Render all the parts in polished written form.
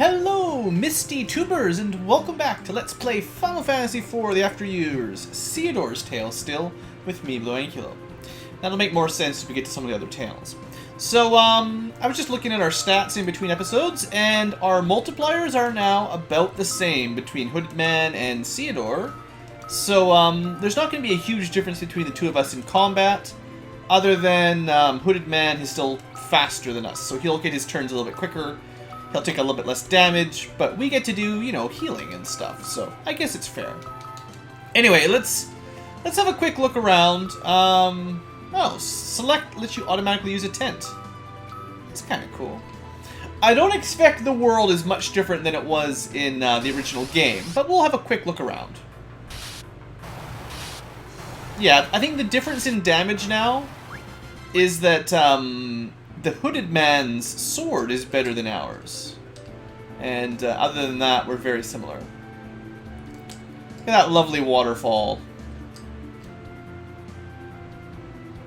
Hello, Misty tubers, and welcome back to Let's Play Final Fantasy IV The After Years, Theodore's Tale still, with me, BlueAnkylo. That'll make more sense as we get to some of the other tales. So, I was just looking at our stats in between episodes, and our multipliers are now about the same between Hooded Man and Theodore. So, there's not going to be a huge difference between the two of us in combat, other than Hooded Man is still faster than us, so he'll get his turns a little bit quicker. He'll take a little bit less damage, but we get to do, you know, healing and stuff, so I guess it's fair. Anyway, let's have a quick look around. Select lets you automatically use a tent. It's kind of cool. I don't expect the world is much different than it was in the original game, but we'll have a quick look around. Yeah, I think the difference in damage now is that the Hooded Man's sword is better than ours. And other than that, we're very similar. Look at that lovely waterfall.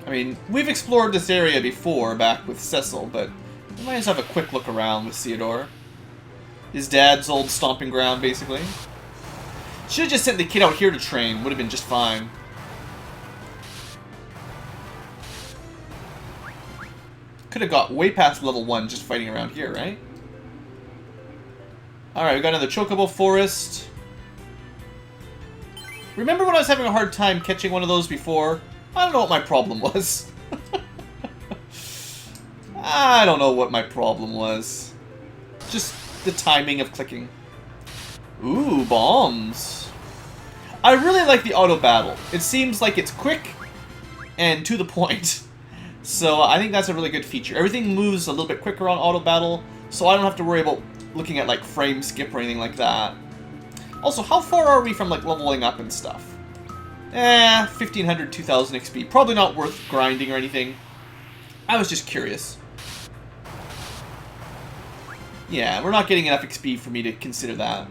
I mean, we've explored this area before, back with Cecil, but we might just have a quick look around with Theodore. His dad's old stomping ground, basically. Should have just sent the kid out here to train, would have been just fine. Could have got way past level 1 just fighting around here, right? Alright, we got another Chocobo Forest. Remember when I was having a hard time catching one of those before? I don't know what my problem was. I don't know what my problem was. Just the timing of clicking. Ooh, bombs. I really like the auto battle. It seems like it's quick and to the point. So I think that's a really good feature. Everything moves a little bit quicker on auto battle, so I don't have to worry about looking at like frame skip or anything like that. Also, how far are we from like leveling up and stuff? 1500, 2000 XP. Probably not worth grinding or anything. I was just curious. Yeah, we're not getting enough XP for me to consider that.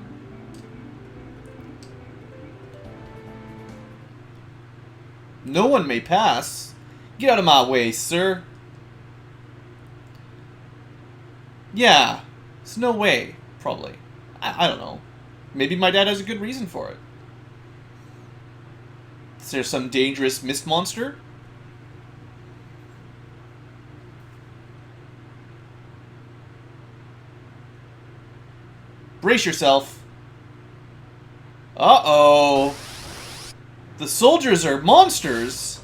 No one may pass. Get out of my way, sir. Yeah, there's no way, probably. I don't know. Maybe my dad has a good reason for it. Is there some dangerous mist monster? Brace yourself. Uh-oh. The soldiers are monsters.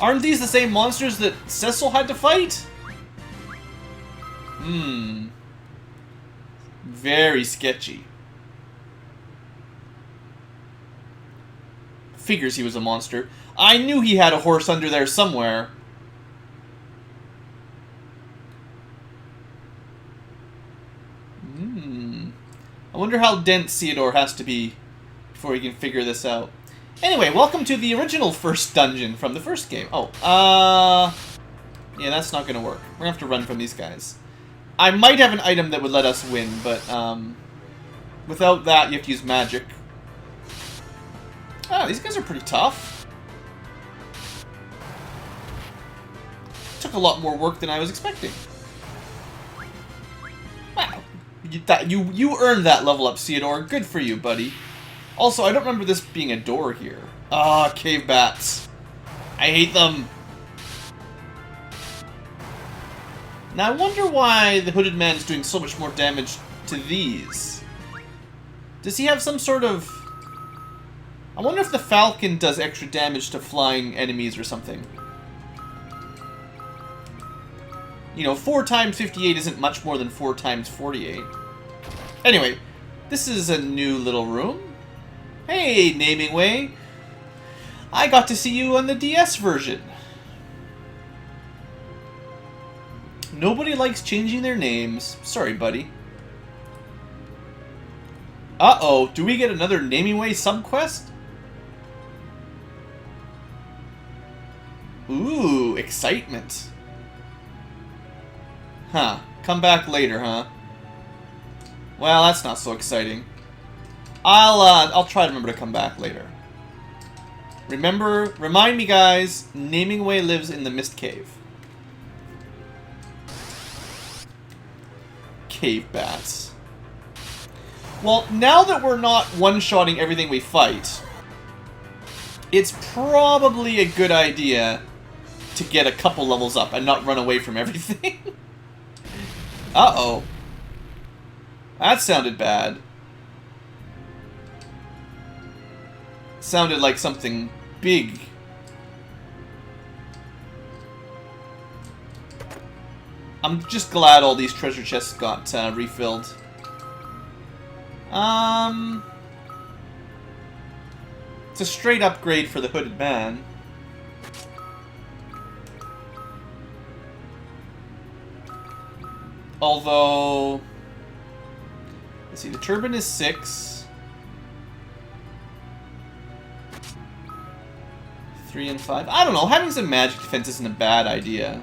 Aren't these the same monsters that Cecil had to fight? Very sketchy. Figures he was a monster. I knew he had a horse under there somewhere. I wonder how dense Theodore has to be before he can figure this out. Anyway, welcome to the original first dungeon from the first game. Yeah, that's not gonna work. We're gonna have to run from these guys. I might have an item that would let us win, but, without that, you have to use magic. Oh, these guys are pretty tough. Took a lot more work than I was expecting. Wow. You earned that level up, Theodore. Good for you, buddy. Also, I don't remember this being a door here. Ah, cave bats. I hate them. Now, I wonder why the Hooded Man is doing so much more damage to these. Does he have some sort of... I wonder if the Falcon does extra damage to flying enemies or something. You know, 4 times 58 isn't much more than 4 times 48. Anyway, this is a new little room. Hey, Naming Way. I got to see you on the DS version. Nobody likes changing their names. Sorry, buddy. Uh-oh, do we get another Naming Way subquest? Ooh, excitement. Huh, come back later, huh? Well, that's not so exciting. I'll try to remember to come back later. Remind me, guys, Naming Way lives in the Mist Cave. Cave bats. Well, now that we're not one-shotting everything we fight, it's probably a good idea to get a couple levels up and not run away from everything. Uh-oh. That sounded bad. Sounded like something big. I'm just glad all these treasure chests got refilled. It's a straight upgrade for the Hooded Man. Although, let's see, the turban is 6. 3 and 5. I don't know, having some magic defense isn't a bad idea.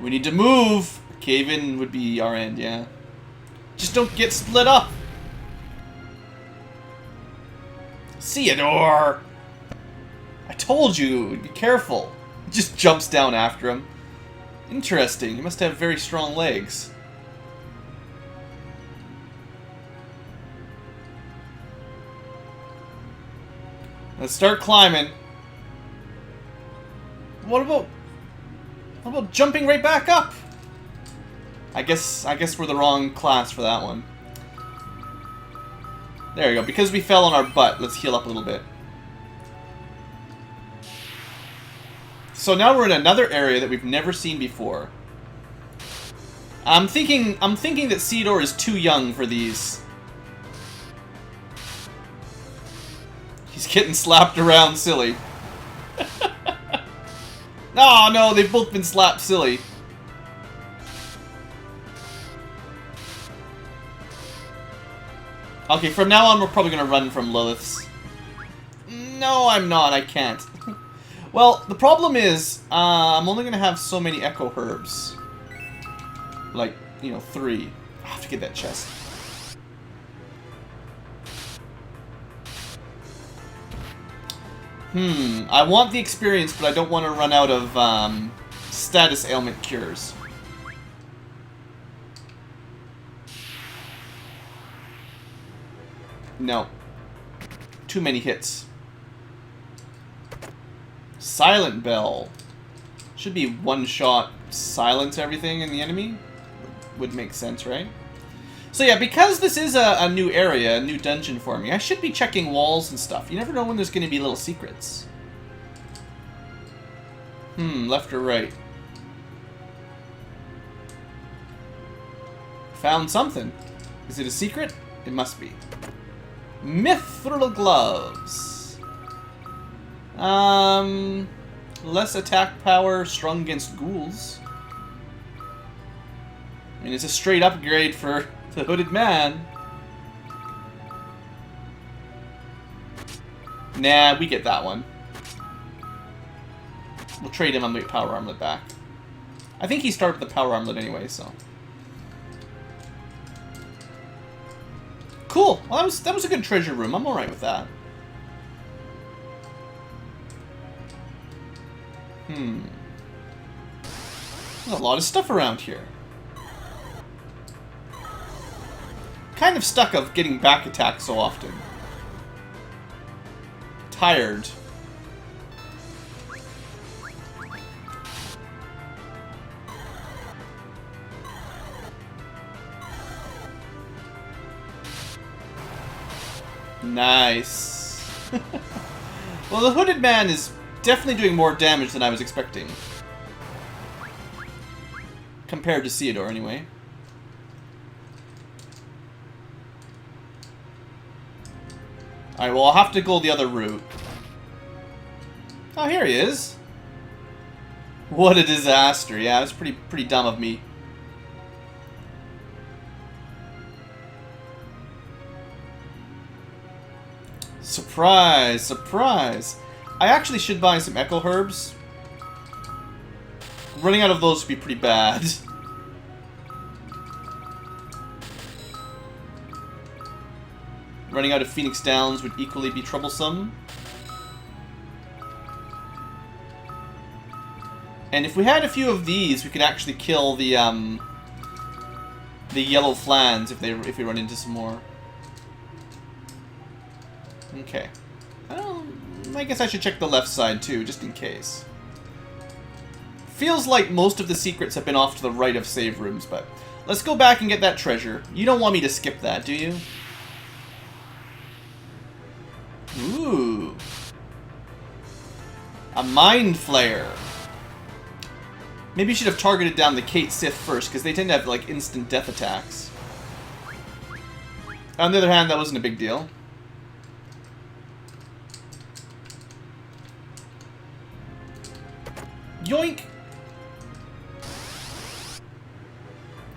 We need to move. Cave-in would be our end, yeah. Just don't get split up. Theodore! I told you, be careful. He just jumps down after him. Interesting, he must have very strong legs. Let's start climbing. What about jumping right back up? I guess we're the wrong class for that one. There we go. Because we fell on our butt, let's heal up a little bit. So now we're in another area that we've never seen before. I'm thinking that Theodore is too young for these. He's getting slapped around silly. Oh no, they've both been slapped silly. Okay, from now on we're probably gonna run from Lilith's. No, I'm not, I can't. Well, the problem is, I'm only gonna have so many Echo Herbs. Like, you know, 3. I have to get that chest. I want the experience, but I don't want to run out of status ailment cures. No. Too many hits. Silent Bell. Should be one shot, silence everything in the enemy. Would make sense, right? So yeah, because this is a new area, a new dungeon for me, I should be checking walls and stuff. You never know when there's going to be little secrets. Left or right? Found something. Is it a secret? It must be. Mithril gloves. Less attack power, strong against ghouls. I mean, it's a straight upgrade for the Hooded Man. Nah, we get that one. We'll trade him on the power armlet back. I think he started with the power armlet anyway, so. Cool. Well, that was a good treasure room. I'm alright with that. There's a lot of stuff around here. Kind of stuck of getting back attacked so often. Tired. Nice. Well, the Hooded Man is definitely doing more damage than I was expecting. Compared to Theodore, anyway. Alright, well, I'll have to go the other route. Oh, here he is. What a disaster. Yeah, it's pretty dumb of me. Surprise, surprise. I actually should buy some Echo Herbs. Running out of those would be pretty bad. Running out of Phoenix Downs would equally be troublesome. And if we had a few of these, we could actually kill the yellow flans if we run into some more. Okay. I guess I should check the left side too, just in case. Feels like most of the secrets have been off to the right of save rooms, but let's go back and get that treasure. You don't want me to skip that, do you? Ooh. A Mind Flayer. Maybe you should have targeted down the Kate Sith first, because they tend to have, like, instant death attacks. On the other hand, that wasn't a big deal. Yoink!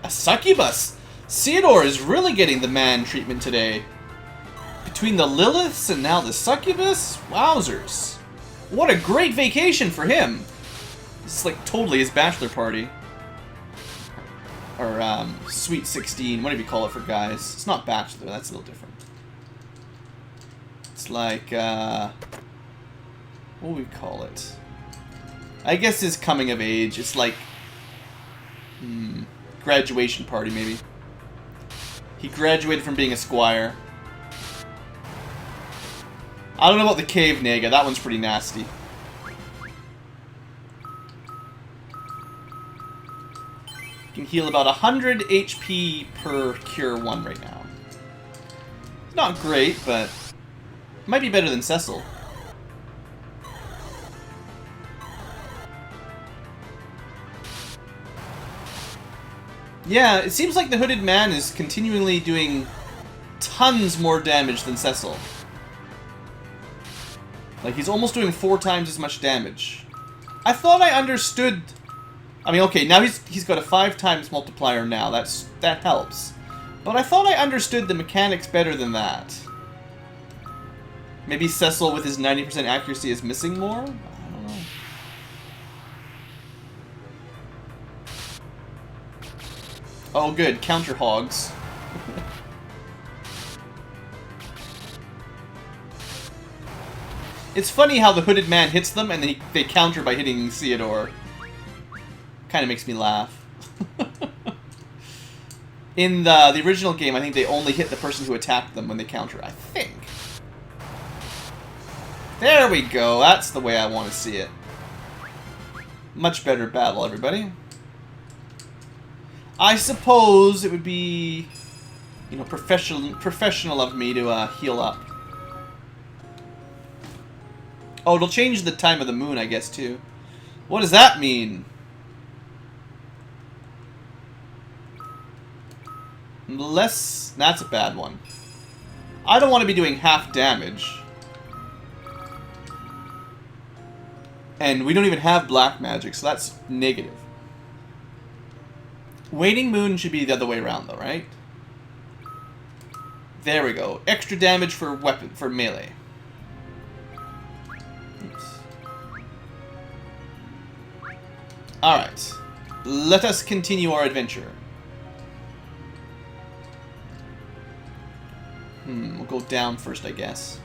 A succubus! Theodore is really getting the man treatment today. Between the Liliths and now the succubus? Wowzers. What a great vacation for him! This is like totally his bachelor party. Or, Sweet 16, whatever you call it for guys. It's not bachelor, that's a little different. It's like, what do we call it? I guess his coming of age. It's like, graduation party, maybe. He graduated from being a squire. I don't know about the cave Nega. That one's pretty nasty. You can heal about 100 HP per cure 1 right now. Not great, but might be better than Cecil. Yeah, it seems like the Hooded Man is continually doing tons more damage than Cecil. Like, he's almost doing 4 times as much damage. I thought I understood... I mean, okay, now he's got a 5 times multiplier now. That helps. But I thought I understood the mechanics better than that. Maybe Cecil with his 90% accuracy is missing more? I don't know. Oh, good. Counter hogs. It's funny how the Hooded Man hits them and then they counter by hitting Theodore. Kind of makes me laugh. In the original game, I think they only hit the person who attacked them when they counter, I think. There we go. That's the way I want to see it. Much better battle, everybody. I suppose it would be, you know, professional of me to heal up. Oh, it'll change the time of the moon, I guess, too. What does that mean? Less... That's a bad one. I don't want to be doing half damage. And we don't even have black magic, so that's negative. Waning Moon should be the other way around, though, right? There we go. Extra damage for weapon, for melee. Oops. Alright. Let us continue our adventure. We'll go down first, I guess.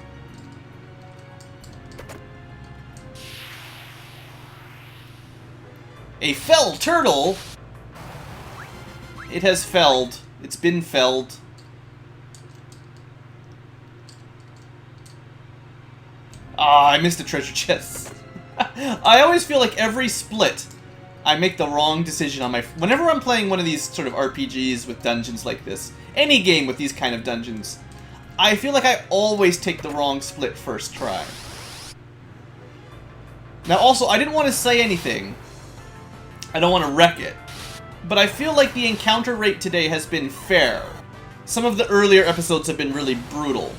A fell turtle? It has felled. It's been felled. Ah, I missed a treasure chest. I always feel like every split, I make the wrong decision on my... Whenever I'm playing one of these sort of RPGs with dungeons like this, any game with these kind of dungeons, I feel like I always take the wrong split first try. Now also, I didn't want to say anything. I don't want to wreck it. But I feel like the encounter rate today has been fair. Some of the earlier episodes have been really brutal.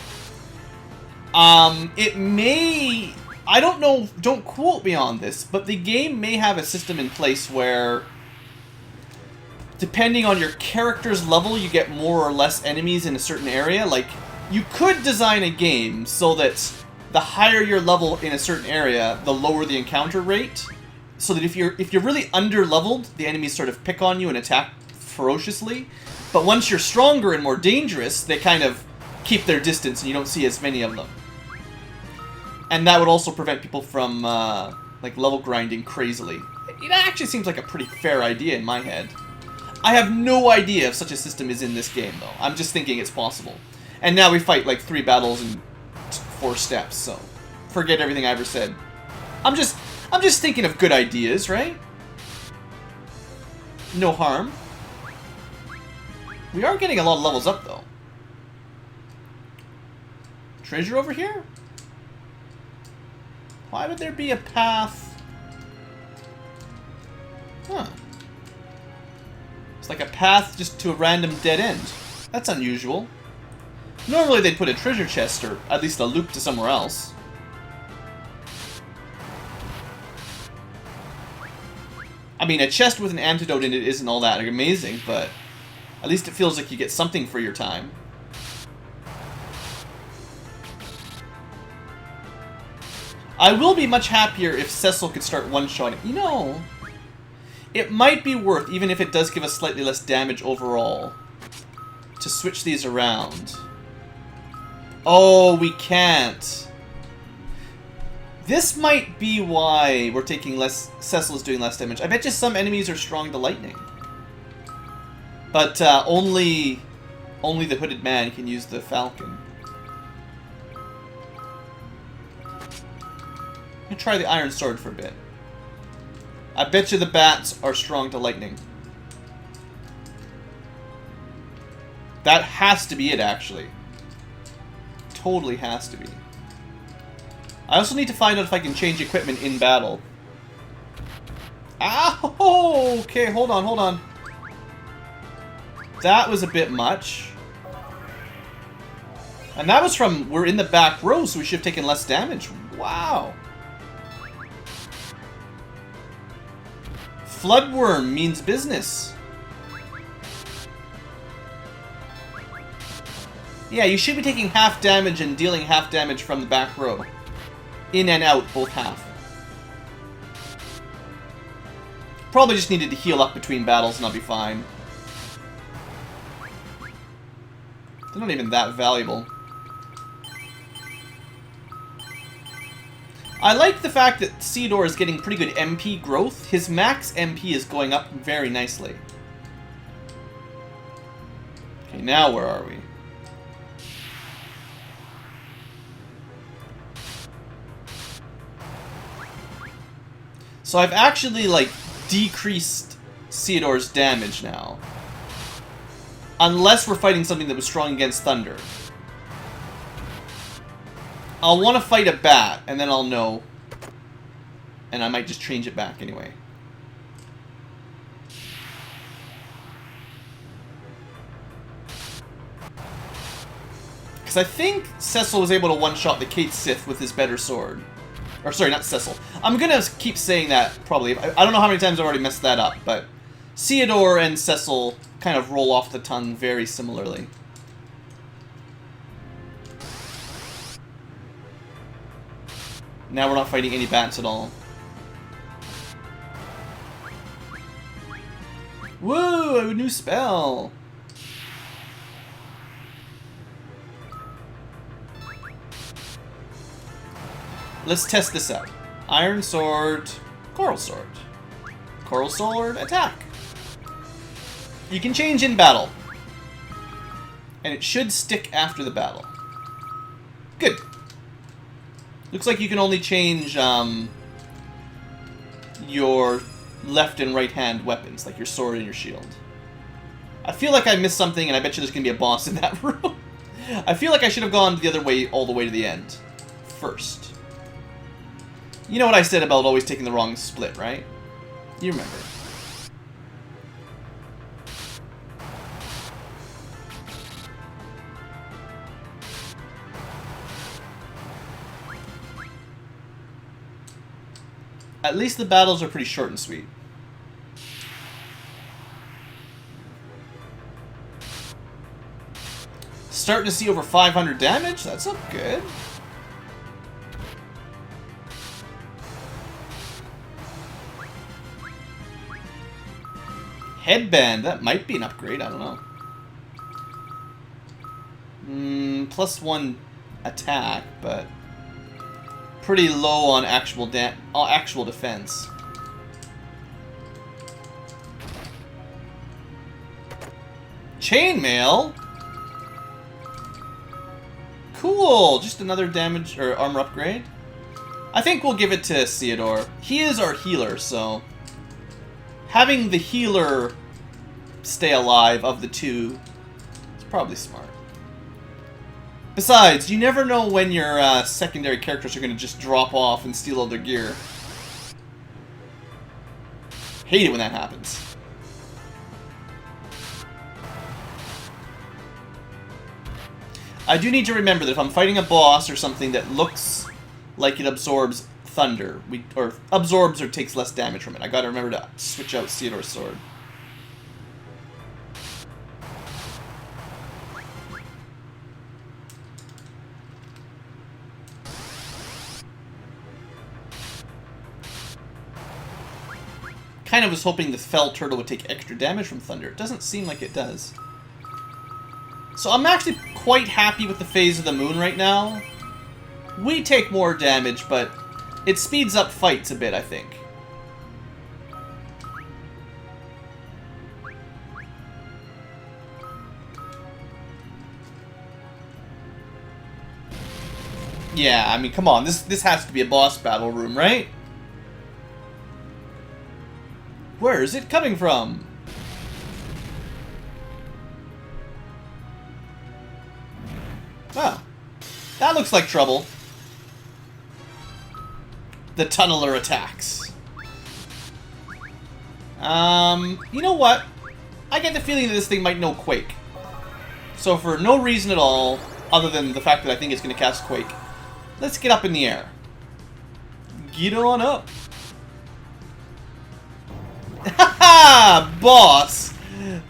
It may... I don't know, don't quote me on this, but the game may have a system in place where, depending on your character's level, you get more or less enemies in a certain area. Like, you could design a game so that the higher your level in a certain area, the lower the encounter rate. So that if you're really under-leveled, the enemies sort of pick on you and attack ferociously. But once you're stronger and more dangerous, they kind of keep their distance and you don't see as many of them. And that would also prevent people from, like, level grinding crazily. It actually seems like a pretty fair idea in my head. I have no idea if such a system is in this game, though. I'm just thinking it's possible. And now we fight like 3 battles in 4 steps, so forget everything I ever said. I'm just thinking of good ideas, right? No harm. We are getting a lot of levels up, though. Treasure over here? Why would there be a path? Huh. It's like a path just to a random dead end. That's unusual. Normally they'd put a treasure chest, or at least a loop to somewhere else. I mean, a chest with an antidote in it isn't all that amazing, but at least it feels like you get something for your time. I will be much happier if Cecil could start one-shotting. You know, it might be worth, even if it does give us slightly less damage overall, to switch these around. Oh, we can't. This might be why we're taking less. Cecil is doing less damage. I bet you some enemies are strong to lightning. But only the hooded man can use the falcon. I'm gonna try the iron sword for a bit. I bet you the bats are strong to lightning. That has to be it, actually. Totally has to be. I also need to find out if I can change equipment in battle. Ow! Okay, hold on, hold on. That was a bit much. And that was from, we're in the back row, so we should have taken less damage. Wow. Floodworm means business. Yeah, you should be taking half damage and dealing half damage from the back row. In and out, both half. Probably just needed to heal up between battles and I'll be fine. They're not even that valuable. I like the fact that Theodore is getting pretty good MP growth. His max MP is going up very nicely. Okay, now where are we? So I've actually, like, decreased Theodore's damage now. Unless we're fighting something that was strong against thunder. I'll want to fight a bat, and then I'll know. And I might just change it back anyway. Because I think Cecil was able to one-shot the Kate Sith with his better sword. Or sorry, not Cecil. I'm gonna keep saying that, probably. I don't know how many times I've already messed that up, but Theodore and Cecil kind of roll off the tongue very similarly. Now we're not fighting any bats at all. Woo! A new spell! Let's test this out. Iron Sword, Coral Sword. Coral Sword, attack. You can change in battle. And it should stick after the battle. Good. Looks like you can only change your left and right hand weapons, like your sword and your shield. I feel like I missed something, and I bet you there's going to be a boss in that room. I feel like I should have gone the other way, all the way to the end. First. You know what I said about always taking the wrong split, right? You remember. At least the battles are pretty short and sweet. Starting to see over 500 damage? That's not good. Headband, that might be an upgrade, I don't know. +1 attack, but pretty low on actual defense. Chainmail? Cool! Just another damage or armor upgrade. I think we'll give it to Theodore. He is our healer, so having the healer stay alive of the two is probably smart. Besides, you never know when your secondary characters are going to just drop off and steal all their gear. Hate it when that happens. I do need to remember that if I'm fighting a boss or something that looks like it absorbs thunder, or absorbs or takes less damage from it, I gotta remember to switch out Theodore's sword. Kind of was hoping the fell turtle would take extra damage from thunder. It doesn't seem like it does. So I'm actually quite happy with the phase of the moon right now. We take more damage, but it speeds up fights a bit, I think. Yeah, I mean, come on. This has to be a boss battle room, right? Where is it coming from? Oh. That looks like trouble. The tunneler attacks. You know what? I get the feeling that this thing might know Quake. So for no reason at all, other than the fact that I think it's going to cast Quake, let's get up in the air. Get on up. Haha! Boss!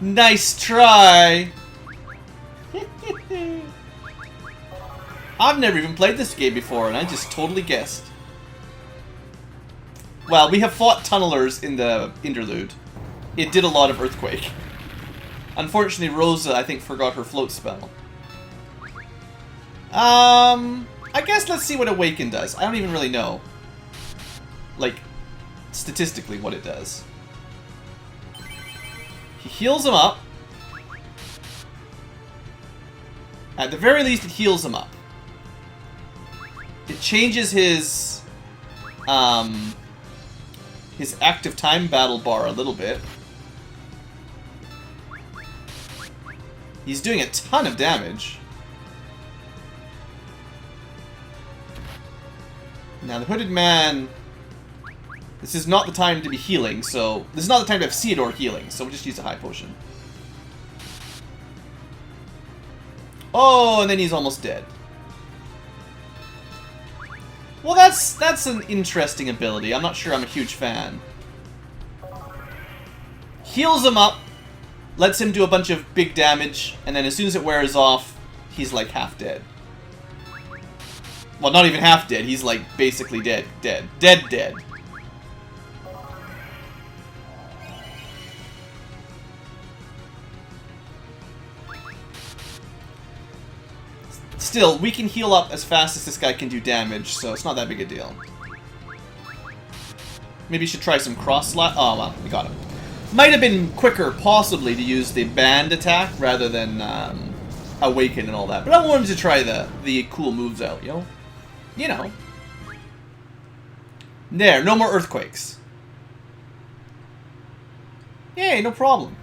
Nice try! I've never even played this game before, and I just totally guessed. Well, we have fought tunnelers in the interlude. It did a lot of Earthquake. Unfortunately, Rosa, I think, forgot her float spell. I guess let's see what Awaken does. I don't even really know. Like, statistically, what it does. He heals him up. At the very least, it heals him up. It changes his active time battle bar a little bit. He's doing a ton of damage. Now the Hooded Man, this is not the time to be healing, so this is not the time to have Theodore healing, so we'll just use a high potion. Oh, and then he's almost dead. Well, that's an interesting ability. I'm not sure I'm a huge fan. Heals him up, lets him do a bunch of big damage, and then as soon as it wears off, he's like half dead. Well, not even half dead. He's like basically dead. Dead. Still, we can heal up as fast as this guy can do damage, so it's not that big a deal. Maybe you should try some cross-slap. Oh, well, we got him. Might have been quicker, possibly, to use the band attack rather than Awaken and all that. But I wanted to try the cool moves out, yo. You know. There, no more earthquakes. Yay, no problem.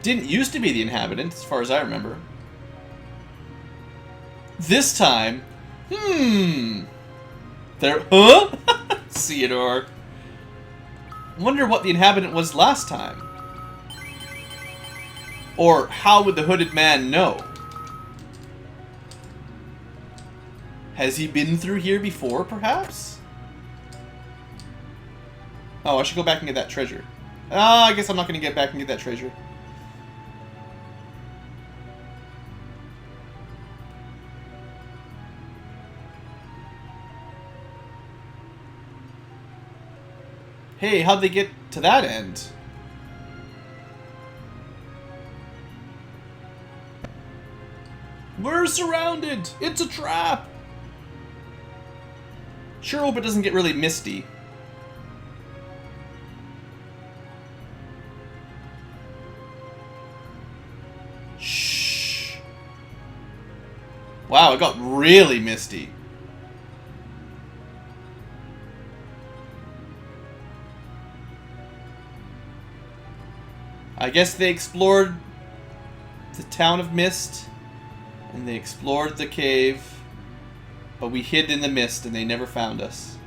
Didn't used to be the inhabitant, as far as I remember. This time, there, huh? Theodore. Wonder what the inhabitant was last time. Or how would the Hooded Man know? Has he been through here before, perhaps? Oh, I should go back and get that treasure. I guess I'm not going to get back and get that treasure. Hey, how'd they get to that end? We're surrounded! It's a trap! Sure hope it doesn't get really misty. Wow, it got really misty. I guess they explored the town of Mist, and they explored the cave, but we hid in the mist and they never found us.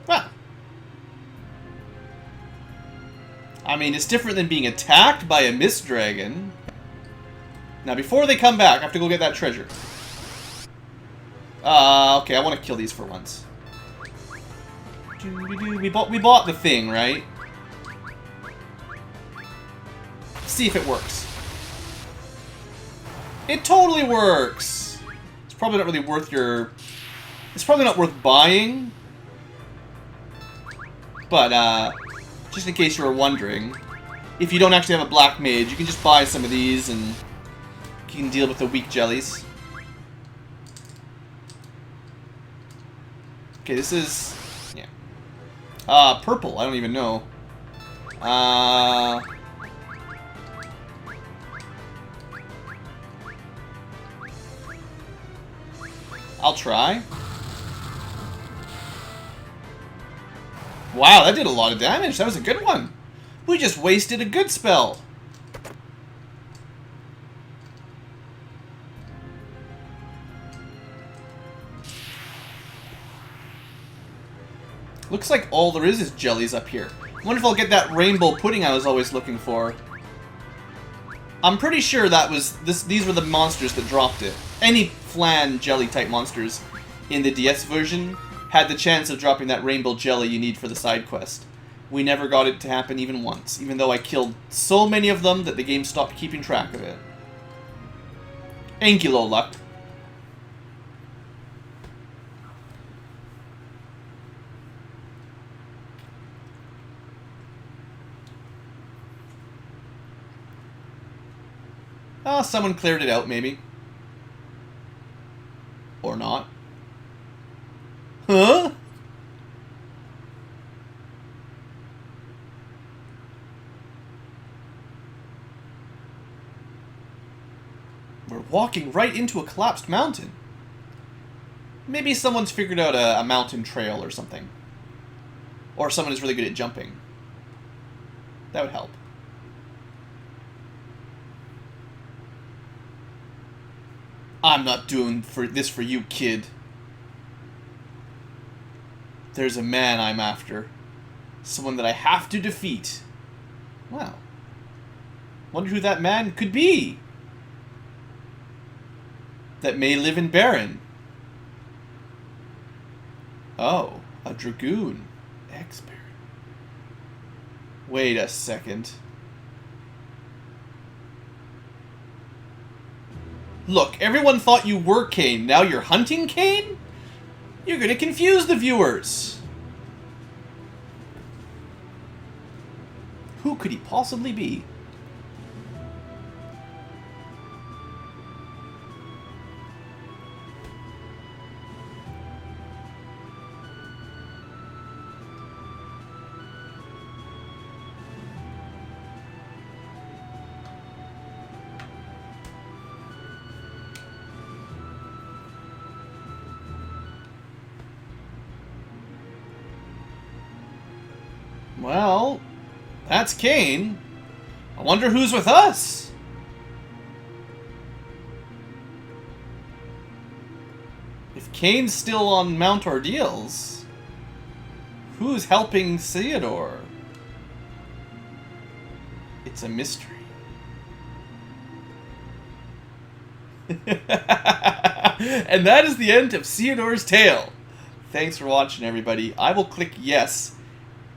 Well, I mean, it's different than being attacked by a mist dragon. Now, before they come back, I have to go get that treasure. Okay, I want to kill these for once. We bought the thing, right? See if it works. It totally works! It's probably not really worth your... It's probably not worth buying. But, just in case you were wondering, if you don't actually have a black mage, you can just buy some of these and you can deal with the weak jellies. Okay, this is... yeah. Purple. I don't even know. I'll try. Wow, that did a lot of damage. That was a good one. We just wasted a good spell. Looks like all there is jellies up here. I wonder if I'll get that rainbow pudding I was always looking for. I'm pretty sure that was these were the monsters that dropped it. Any flan jelly type monsters in the DS version had the chance of dropping that rainbow jelly you need for the side quest. We never got it to happen even once, even though I killed so many of them that the game stopped keeping track of it. Ankylo luck. Oh, someone cleared it out, maybe. Or not. Huh? We're walking right into a collapsed mountain. Maybe someone's figured out a mountain trail or something. Or someone is really good at jumping. That would help. I'm not doing this for you, kid. There's a man I'm after. Someone that I have to defeat. Wow. Wonder who that man could be. That may live in Baron. Oh, a dragoon. Ex-Baron. Wait a second. Look, everyone thought you were Kane. Now you're hunting Kane? You're gonna confuse the viewers. Who could he possibly be? Well, that's Kane. I wonder who's with us. If Kane's still on Mount Ordeals, who's helping Theodore? It's a mystery. And that is the end of Theodore's tale. Thanks for watching, everybody. I will click yes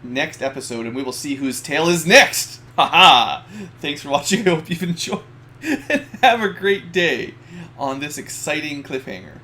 next episode, and we will see whose tale is next. Haha! Thanks for watching. I hope you've enjoyed, and have a great day on this exciting cliffhanger.